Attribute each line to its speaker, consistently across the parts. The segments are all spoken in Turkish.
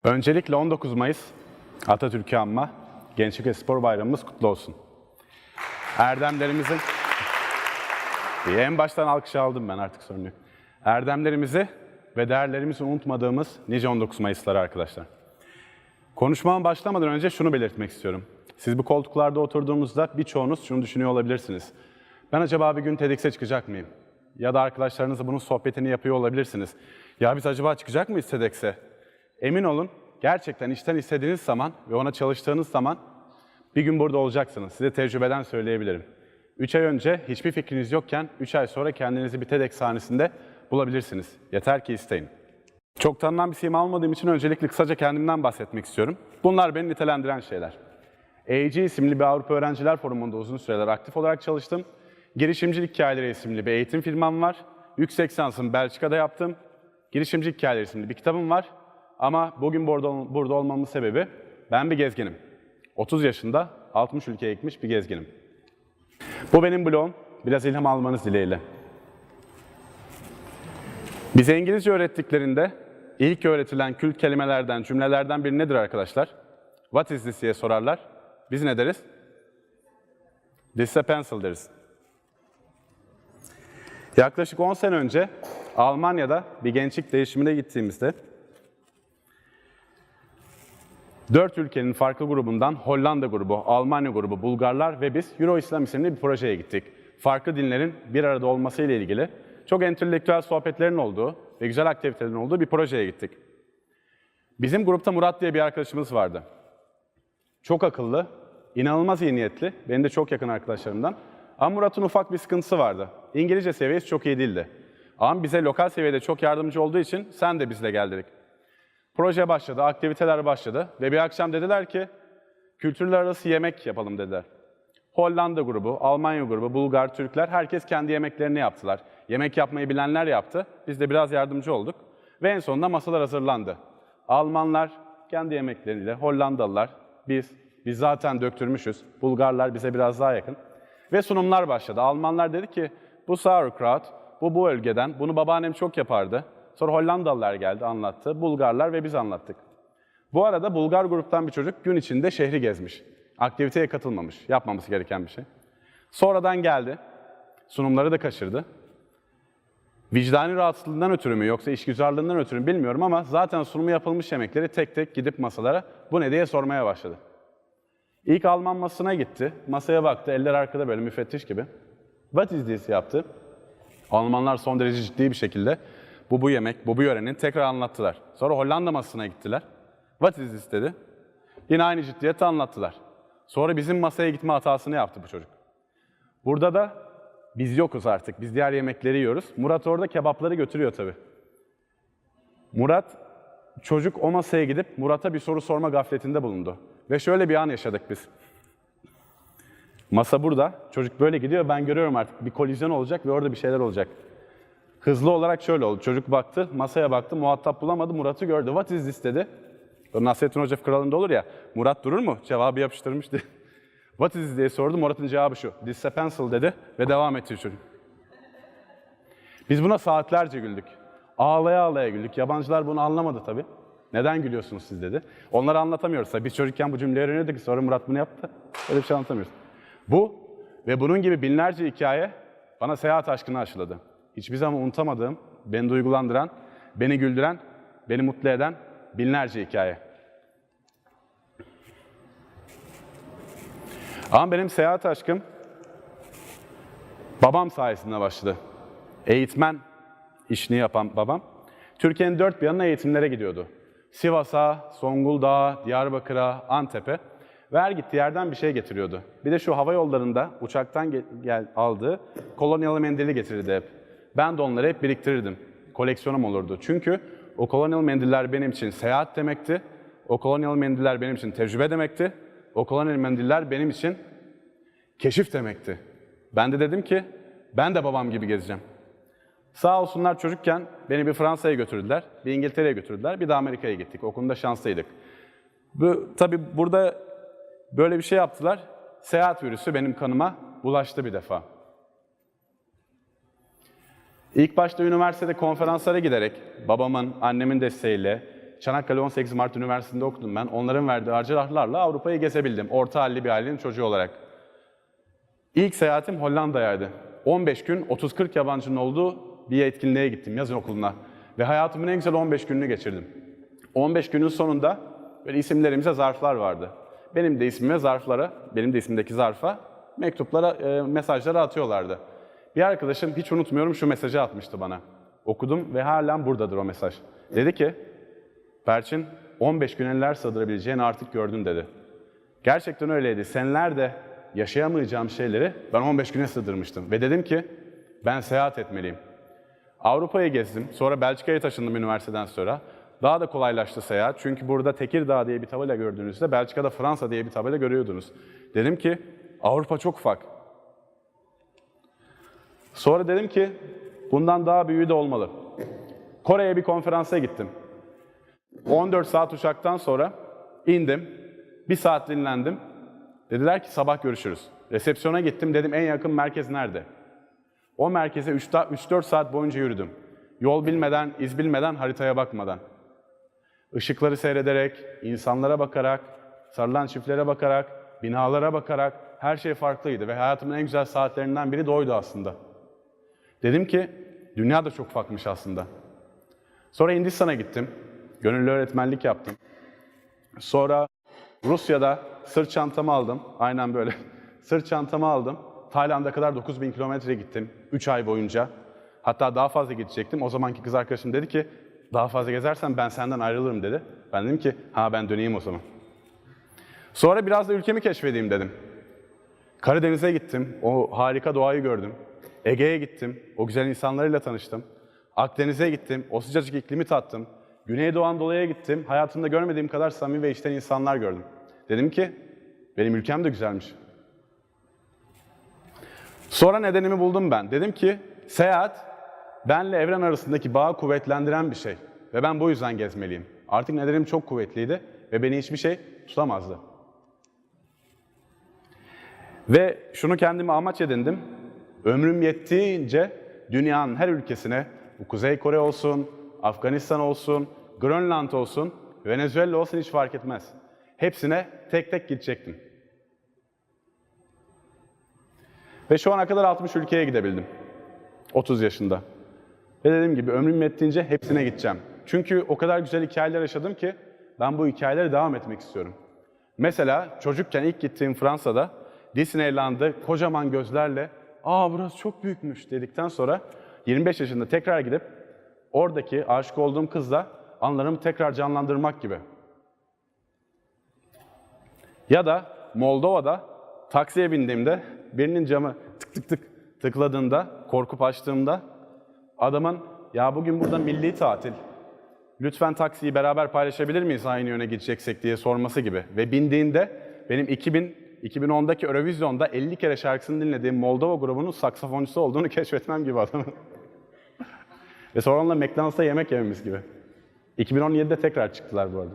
Speaker 1: Öncelikle 19 Mayıs Atatürk'ü anma Gençlik ve Spor Bayramımız kutlu olsun. Erdemlerimizin en baştan alkış aldım ben, artık sorun yok. Erdemlerimizi ve değerlerimizi unutmadığımız nice 19 Mayıs'ları arkadaşlar. Konuşmama başlamadan önce şunu belirtmek istiyorum. Siz bu koltuklarda oturduğunuzda birçoğunuz şunu düşünüyor olabilirsiniz. Ben acaba bir gün TEDx'e çıkacak mıyım? Ya da arkadaşlarınızla bunun sohbetini yapıyor olabilirsiniz. Ya biz acaba çıkacak mıyız TEDx'e? Emin olun, gerçekten içten istediğiniz zaman ve ona çalıştığınız zaman bir gün burada olacaksınız. Size tecrübeden söyleyebilirim. 3 ay önce hiçbir fikriniz yokken 3 ay sonra kendinizi bir TEDx sahnesinde bulabilirsiniz. Yeter ki isteyin. Çok tanınan bir sima olmadığım için öncelikle kısaca kendimden bahsetmek istiyorum. Bunlar beni nitelendiren şeyler. EEG isimli bir Avrupa Öğrenciler Forumu'nda uzun süreler aktif olarak çalıştım. Girişimcilik Hikayeleri isimli bir eğitim firmam var. Yüksek lisansımı Belçika'da yaptım. Girişimcilik Hikayeleri isimli bir kitabım var. Ama bugün burada olmamın sebebi, ben bir gezginim. 30 yaşında 60 ülkeye gitmiş bir gezginim. Bu benim blogum. Biraz ilham almanız dileğiyle. Bize İngilizce öğrettiklerinde ilk öğretilen kült kelimelerden, cümlelerden biri nedir arkadaşlar? What is this diye sorarlar. Biz ne deriz? This is a pencil deriz. Yaklaşık 10 sene önce Almanya'da bir gençlik değişimine gittiğimizde 4 ülkenin farklı grubundan Hollanda grubu, Almanya grubu, Bulgarlar ve biz Euro-İslam isimli bir projeye gittik. Farklı dinlerin bir arada olması ile ilgili çok entelektüel sohbetlerin olduğu ve güzel aktivitelerin olduğu bir projeye gittik. Bizim grupta Murat diye bir arkadaşımız vardı. Çok akıllı, inanılmaz iyi niyetli, benim de çok yakın arkadaşlarımdan. Ama Murat'ın ufak bir sıkıntısı vardı. İngilizce seviyesi çok iyi değildi. Ama bize lokal seviyede çok yardımcı olduğu için sen de bizle gel dedik. Proje başladı, aktiviteler başladı ve bir akşam dediler ki kültürler arası yemek yapalım dediler. Hollanda grubu, Almanya grubu, Bulgar, Türkler herkes kendi yemeklerini yaptılar. Yemek yapmayı bilenler yaptı, biz de biraz yardımcı olduk ve en sonunda masalar hazırlandı. Almanlar kendi yemekleriyle, Hollandalılar, biz zaten döktürmüşüz, Bulgarlar bize biraz daha yakın ve sunumlar başladı. Almanlar dedi ki bu sauerkraut, bu bölgeden, bunu babaannem çok yapardı. Sonra Hollandalılar geldi, anlattı. Bulgarlar ve biz anlattık. Bu arada Bulgar gruptan bir çocuk gün içinde şehri gezmiş. Aktiviteye katılmamış, yapmaması gereken bir şey. Sonradan geldi, sunumları da kaçırdı. Vicdani rahatsızlığından ötürü mü yoksa işgüzarlığından ötürü mü bilmiyorum ama zaten sunumu yapılmış yemekleri tek tek gidip masalara bu ne diye sormaya başladı. İlk Alman masasına gitti, masaya baktı, eller arkada böyle müfettiş gibi. What is this yaptı. Almanlar son derece ciddi bir şekilde bu yemek, bu yörenin tekrar anlattılar. Sonra Hollanda masasına gittiler. What is this dedi. Yine aynı ciddiyette anlattılar. Sonra bizim masaya gitme hatasını yaptı bu çocuk. Burada da biz yokuz artık, biz diğer yemekleri yiyoruz. Murat orada kebapları götürüyor tabii. Çocuk o masaya gidip Murat'a bir soru sorma gafletinde bulundu. Ve şöyle bir an yaşadık biz. Masa burada, çocuk böyle gidiyor, ben görüyorum artık bir kolizyon olacak ve orada bir şeyler olacak. Hızlı olarak şöyle oldu, çocuk baktı, masaya baktı, muhatap bulamadı, Murat'ı gördü. What is this dedi. Nasrettin Hoca Kralı'nda olur ya, Murat durur mu? Cevabı yapıştırmıştı. What is this diye sordu, Murat'ın cevabı şu. This is a pencil dedi ve devam etti çocuk. Biz buna saatlerce güldük. Ağlaya ağlaya güldük. Yabancılar bunu anlamadı tabii. Neden gülüyorsunuz siz dedi. Onları anlatamıyoruz tabii. Biz çocukken bu cümleyi öğreniyorduk ki sonra Murat bunu yaptı. Öyle bir şey anlatamıyoruz. Bu ve bunun gibi binlerce hikaye bana seyahat aşkını aşıladı. Hiçbir zaman unutamadığım, beni duygulandıran, beni güldüren, beni mutlu eden binlerce hikaye. Ama benim seyahat aşkım babam sayesinde başladı. Eğitmen işini yapan babam, Türkiye'nin dört bir yanına eğitimlere gidiyordu. Sivas'a, Zonguldak'a, Diyarbakır'a, Antep'e ve her gittiği yerden bir şey getiriyordu. Bir de şu hava yollarında uçaktan aldığı kolonyalı mendili getirirdi hep. Ben de onları hep biriktirirdim. Koleksiyonum olurdu. Çünkü o kolonyalı mendiller benim için seyahat demekti. O kolonyalı mendiller benim için tecrübe demekti. O kolonyalı mendiller benim için keşif demekti. Ben de dedim ki ben de babam gibi gezeceğim. Sağ olsunlar çocukken beni bir Fransa'ya götürdüler, bir İngiltere'ye götürdüler, bir de Amerika'ya gittik. O konuda şanslıydık. Tabii burada böyle bir şey yaptılar. Seyahat virüsü benim kanıma bulaştı bir defa. İlk başta üniversitede konferanslara giderek babamın, annemin desteğiyle Çanakkale 18 Mart Üniversitesi'nde okudum ben. Onların verdiği harcırahlarla Avrupa'yı gezebildim. Orta halli bir ailenin çocuğu olarak. İlk seyahatim Hollanda'yaydı. 15 gün 30-40 yabancının olduğu bir etkinliğe gittim yazın okuluna. Ve hayatımın en güzel 15 gününü geçirdim. 15 günün sonunda böyle isimlerimize zarflar vardı. Benim de ismime zarflara, benim de isimdeki zarfa mektuplara, mesajları atıyorlardı. Bir arkadaşım hiç unutmuyorum şu mesajı atmıştı bana. Okudum ve halen buradadır o mesaj. Dedi ki, Berçin 15 güne neler sığdırabileceğini artık gördün dedi. Gerçekten öyleydi. Senelerde yaşayamayacağım şeyleri ben 15 güne sığdırmıştım. Ve dedim ki ben seyahat etmeliyim. Avrupa'yı gezdim. Sonra Belçika'ya taşındım üniversiteden sonra. Daha da kolaylaştı seyahat. Çünkü burada Tekirdağ diye bir tabela gördüğünüzde Belçika'da Fransa diye bir tabela görüyordunuz. Dedim ki Avrupa çok ufak. Sonra dedim ki bundan daha büyüğü de olmalı. Kore'ye bir konferansa gittim. 14 saat uçaktan sonra indim. 1 saat dinlendim. Dediler ki sabah görüşürüz. Resepsiyona gittim. Dedim en yakın merkez nerede? O merkeze 3-4 saat boyunca yürüdüm. Yol bilmeden, iz bilmeden, haritaya bakmadan. Işıkları seyrederek, insanlara bakarak, sarılan çiftlere bakarak, binalara bakarak her şey farklıydı ve hayatımın en güzel saatlerinden biri de oydu aslında. Dedim ki dünya da çok ufakmış aslında. Sonra Hindistan'a gittim. Gönüllü öğretmenlik yaptım. Sonra Rusya'da sırt çantamı aldım. Aynen böyle. Sırt çantamı aldım. Tayland'a kadar 9000 kilometre gittim. 3 ay boyunca. Hatta daha fazla gidecektim. O zamanki kız arkadaşım dedi ki daha fazla gezersen ben senden ayrılırım dedi. Ben dedim ki ha ben döneyim o zaman. Sonra biraz da ülkemi keşfedeyim dedim. Karadeniz'e gittim. O harika doğayı gördüm. Ege'ye gittim. O güzel insanlarıyla tanıştım. Akdeniz'e gittim. O sıcacık iklimi tattım. Güneydoğu Anadolu'ya gittim. Hayatımda görmediğim kadar samimi ve içten insanlar gördüm. Dedim ki benim ülkem de güzelmiş. Sonra nedenimi buldum ben. Dedim ki seyahat benle evren arasındaki bağı kuvvetlendiren bir şey. Ve ben bu yüzden gezmeliyim. Artık nedenim çok kuvvetliydi ve beni hiçbir şey tutamazdı. Ve şunu kendime amaç edindim. Ömrüm yettiğince dünyanın her ülkesine, bu Kuzey Kore olsun, Afganistan olsun, Grönland olsun, Venezuela olsun hiç fark etmez. Hepsine tek tek gidecektim. Ve şu ana kadar 60 ülkeye gidebildim. 30 yaşında. Ve dediğim gibi ömrüm yettiğince hepsine gideceğim. Çünkü o kadar güzel hikayeler yaşadım ki ben bu hikayelere devam etmek istiyorum. Mesela çocukken ilk gittiğim Fransa'da Disneyland'ı kocaman gözlerle "Aa burası çok büyükmüş" dedikten sonra 25 yaşında tekrar gidip oradaki aşık olduğum kızla anılarımı tekrar canlandırmak gibi. Ya da Moldova'da taksiye bindiğimde birinin camı tık tık tık tıkladığında, korkup açtığımda adamın "Ya bugün burada milli tatil, lütfen taksiyi beraber paylaşabilir miyiz aynı yöne gideceksek" diye sorması gibi. Ve bindiğinde benim 2010'daki Eurovision'da 50 kere şarkısını dinlediğim Moldova grubunun saksafoncusu olduğunu keşfetmem gibi adamın. Ve sonra onunla McDonald's'ta yemek yememiz gibi. 2017'de tekrar çıktılar bu arada.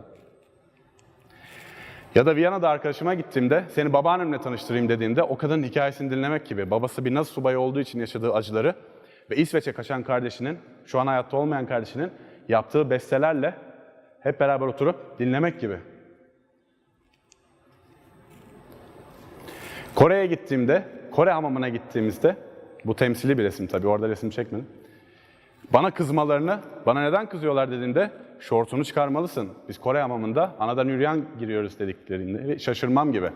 Speaker 1: Ya da Viyana'da arkadaşıma gittiğimde seni babaannemle tanıştırayım dediğinde o kadının hikayesini dinlemek gibi. Babası bir Nazi subayı olduğu için yaşadığı acıları ve İsveç'e kaçan kardeşinin, şu an hayatta olmayan kardeşinin yaptığı bestelerle hep beraber oturup dinlemek gibi. Kore'ye gittiğimde, Kore hamamına gittiğimizde, bu temsili bir resim tabii, orada resim çekmedim. Bana kızmalarını, bana neden kızıyorlar dediğinde, şortunu çıkarmalısın. Biz Kore hamamında anadan yürüyen giriyoruz dediklerinde, şaşırmam gibi.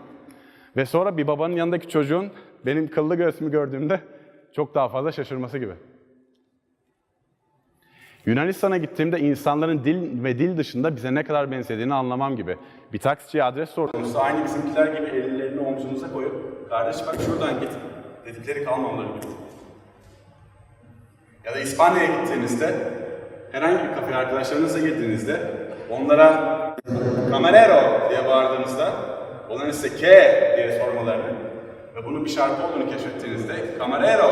Speaker 1: Ve sonra bir babanın yanındaki çocuğun benim kıllı göğsümü gördüğümde çok daha fazla şaşırması gibi. Yunanistan'a gittiğimde insanların dil dışında bize ne kadar benzediğini anlamam gibi. Bir taksiciye adres sorduğumuzda aynı bizimkiler gibi ellerini omzunuza koyup "Kardeş bak şuradan git" dedikleri kalmamaları gibi. Ya da İspanya'ya gittiğinizde, herhangi bir kafeye arkadaşlarınızla girdiğinizde onlara "Camarero" diye bağırdığınızda onların size "¿Qué?" diye sormalarını ve bunun bir şarkı olduğunu keşfettiğinizde "Camarero,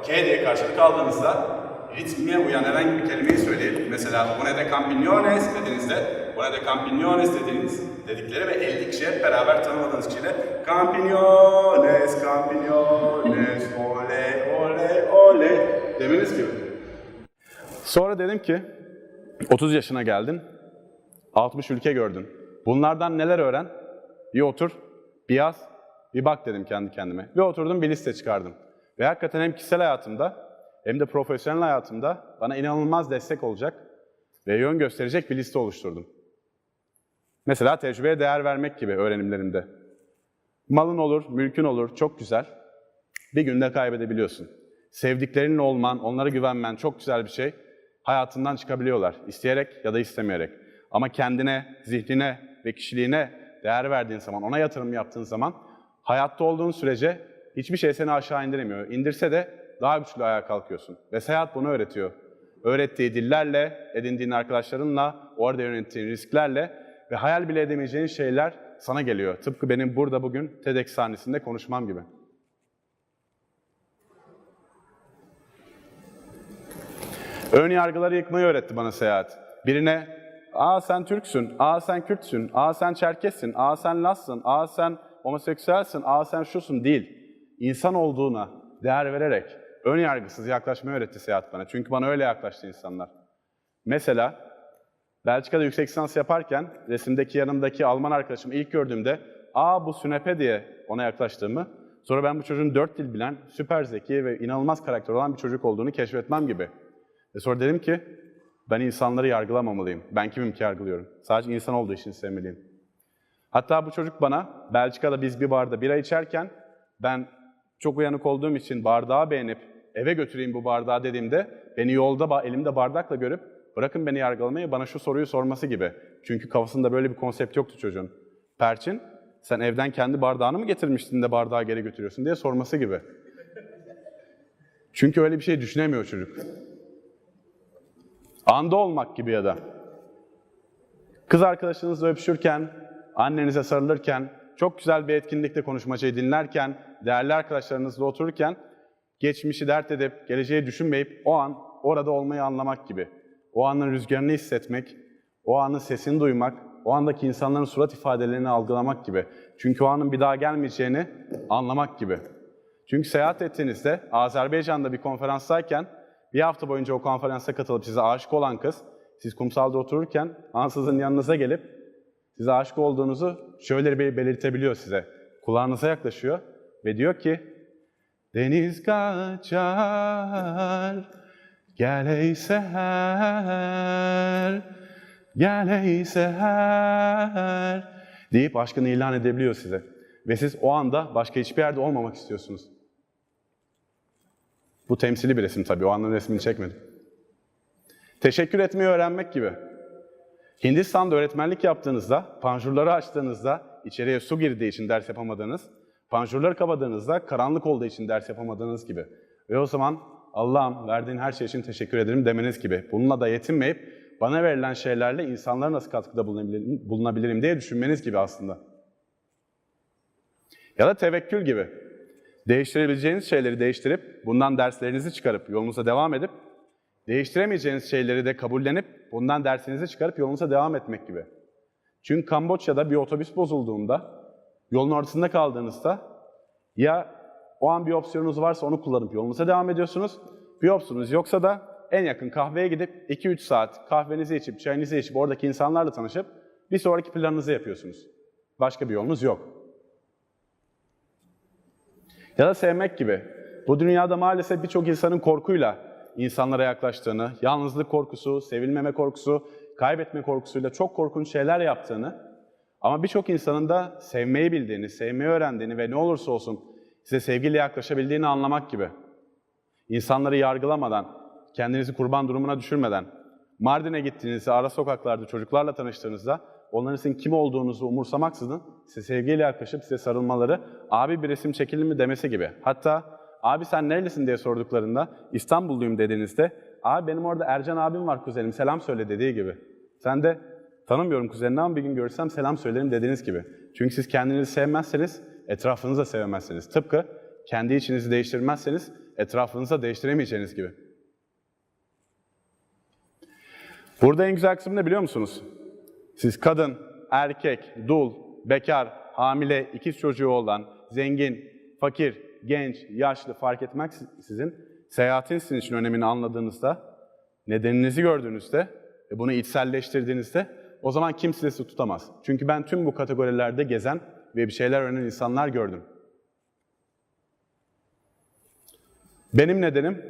Speaker 1: ¿qué?" diye karşılık aldığınızda ritmiye uyan herhangi bir kelimeyi söyleyelim. Mesela "Una de campiñones" dediğinizde "Una de campiñones" dedikleri ve 50 kişi hep beraber tanımadığınız kişiyle "Campiñones, campiñones, ole, ole, ole" demeniz gibi. Sonra dedim ki 30 yaşına geldin. 60 ülke gördün. Bunlardan neler öğren? Bir otur, bir yaz, bir bak dedim kendi kendime. Ve oturdum bir liste çıkardım. Ve hakikaten hem kişisel hayatımda hem de profesyonel hayatımda bana inanılmaz destek olacak ve yön gösterecek bir liste oluşturdum. Mesela tecrübeye değer vermek gibi öğrenimlerinde. Malın olur, mülkün olur, çok güzel. Bir günde kaybedebiliyorsun. Sevdiklerinle olman, onlara güvenmen çok güzel bir şey. Hayatından çıkabiliyorlar, isteyerek ya da istemeyerek. Ama kendine, zihnine ve kişiliğine değer verdiğin zaman, ona yatırım yaptığın zaman, hayatta olduğun sürece hiçbir şey seni aşağı indiremiyor. İndirse de daha güçlü ayağa kalkıyorsun. Ve seyahat bunu öğretiyor. Öğrettiği dillerle, edindiğin arkadaşlarınla, orada yönettiğin risklerle ve hayal bile edemeyeceğin şeyler sana geliyor. Tıpkı benim burada bugün TEDx sahnesinde konuşmam gibi. Ön yargıları yıkmayı öğretti bana seyahat. Birine, ''Aa sen Türksün, aa sen Kürtsün, aa sen Çerkessin, aa sen Lazsın, aa sen homoseksüelsin, aa sen şusun'' değil. İnsan olduğuna değer vererek ön yargısız yaklaşmayı öğretti seyahat bana. Çünkü bana öyle yaklaştı insanlar. Mesela Belçika'da yüksek lisans yaparken resimdeki yanımdaki Alman arkadaşımı ilk gördüğümde ''Aa bu Sünepe'' diye ona yaklaştığımı, sonra ben bu çocuğun 4 dil bilen, süper zeki ve inanılmaz karakter olan bir çocuk olduğunu keşfetmem gibi. Ve sonra dedim ki, ben insanları yargılamamalıyım. Ben kimim ki yargılıyorum? Sadece insan olduğu için sevmeliyim. Hatta bu çocuk bana, Belçika'da biz bir barda bira içerken, ben çok uyanık olduğum için bardağı beğenip eve götüreyim bu bardağı dediğimde, beni yolda elimde bardakla görüp, bırakın beni yargılamayı, bana şu soruyu sorması gibi. Çünkü kafasında böyle bir konsept yoktu çocuğun. Perçin, sen evden kendi bardağını mı getirmiştin de bardağı geri götürüyorsun diye sorması gibi. Çünkü öyle bir şey düşünemiyor çocuk. Anda olmak gibi ya da. Kız arkadaşınızla öpüşürken, annenize sarılırken, çok güzel bir etkinlikte konuşmacayı dinlerken, değerli arkadaşlarınızla otururken, geçmişi dert edip, geleceği düşünmeyip o an orada olmayı anlamak gibi. O anın rüzgarını hissetmek, o anın sesini duymak, o andaki insanların surat ifadelerini algılamak gibi. Çünkü o anın bir daha gelmeyeceğini anlamak gibi. Çünkü seyahat ettiğinizde, Azerbaycan'da bir konferanstayken, bir hafta boyunca o konferansa katılıp size aşık olan kız, siz kumsalda otururken ansızın yanınıza gelip size aşık olduğunuzu şöyle bir belirtebiliyor size. Kulağınıza yaklaşıyor ve diyor ki, deniz kaçar, gel ey seher, gel ey seher deyip aşkını ilan edebiliyor size. Ve siz o anda başka hiçbir yerde olmamak istiyorsunuz. Bu temsili bir resim tabii, o anın resmini çekmedim. Teşekkür etmeyi öğrenmek gibi. Hindistan'da öğretmenlik yaptığınızda, panjurları açtığınızda, içeriye su girdiği için ders yapamadığınız, panjurları kapadığınızda, karanlık olduğu için ders yapamadığınız gibi. Ve o zaman Allah'ım verdiğin her şey için teşekkür ederim demeniz gibi. Bununla da yetinmeyip, bana verilen şeylerle insanlara nasıl katkıda bulunabilirim diye düşünmeniz gibi aslında. Ya da tevekkül gibi. Değiştirebileceğiniz şeyleri değiştirip, bundan derslerinizi çıkarıp yolunuza devam edip, değiştiremeyeceğiniz şeyleri de kabullenip, bundan dersinizi çıkarıp yolunuza devam etmek gibi. Çünkü Kamboçya'da bir otobüs bozulduğunda, yolun ortasında kaldığınızda, ya o an bir opsiyonunuz varsa onu kullanıp yolunuza devam ediyorsunuz, bir opsiyonunuz yoksa da en yakın kahveye gidip 2-3 saat kahvenizi içip, çayınızı içip, oradaki insanlarla tanışıp bir sonraki planınızı yapıyorsunuz. Başka bir yolunuz yok. Ya da sevmek gibi. Bu dünyada maalesef birçok insanın korkuyla insanlara yaklaştığını, yalnızlık korkusu, sevilmeme korkusu, kaybetme korkusuyla çok korkunç şeyler yaptığını, ama birçok insanın da sevmeyi bildiğini, sevmeyi öğrendiğini ve ne olursa olsun size sevgiyle yaklaşabildiğini anlamak gibi. İnsanları yargılamadan, kendinizi kurban durumuna düşürmeden, Mardin'e gittiğinizde, ara sokaklarda çocuklarla tanıştığınızda, onların sizin kim olduğunuzu umursamaksızın size sevgiyle yaklaşıp size sarılmaları, abi bir resim çekilir mi demesi gibi. Hatta abi sen nerelisin diye sorduklarında İstanbulluyum dediğinizde, abi benim orada Ercan abim var kuzenim selam söyle dediği gibi. Sen de tanımıyorum kuzenini ama bir gün görürsem selam söylerim dediğiniz gibi. Çünkü siz kendinizi sevmezseniz etrafınızı da sevemezsiniz. Tıpkı kendi içinizi değiştirmezseniz etrafınızı da değiştiremeyeceğiniz gibi. Burada en güzel kısım ne biliyor musunuz? Siz kadın, erkek, dul, bekar, hamile, ikiz çocuğu olan, zengin, fakir, genç, yaşlı fark etmeksizin seyahatin sizin için önemini anladığınızda, nedeninizi gördüğünüzde ve bunu içselleştirdiğinizde o zaman kimse sizi tutamaz. Çünkü ben tüm bu kategorilerde gezen ve bir şeyler öğrenen insanlar gördüm. Benim nedenim,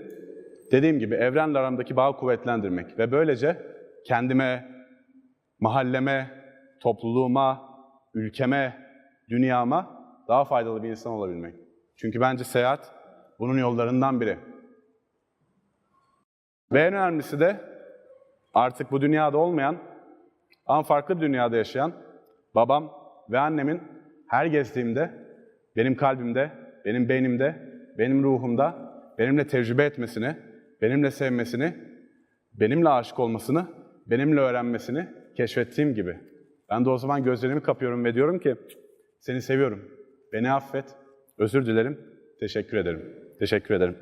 Speaker 1: dediğim gibi evrenle aramdaki bağı kuvvetlendirmek ve böylece kendime, mahalleme, topluluğuma, ülkeme, dünyama daha faydalı bir insan olabilmek. Çünkü bence seyahat bunun yollarından biri. Ve en önemlisi de artık bu dünyada olmayan ama farklı bir dünyada yaşayan babam ve annemin her gezdiğimde benim kalbimde, benim beynimde, benim ruhumda benimle tecrübe etmesini, benimle sevmesini, benimle aşık olmasını, benimle öğrenmesini keşfettiğim gibi. Ben de o zaman gözlerimi kapıyorum ve diyorum ki seni seviyorum, beni affet, özür dilerim, teşekkür ederim. Teşekkür ederim.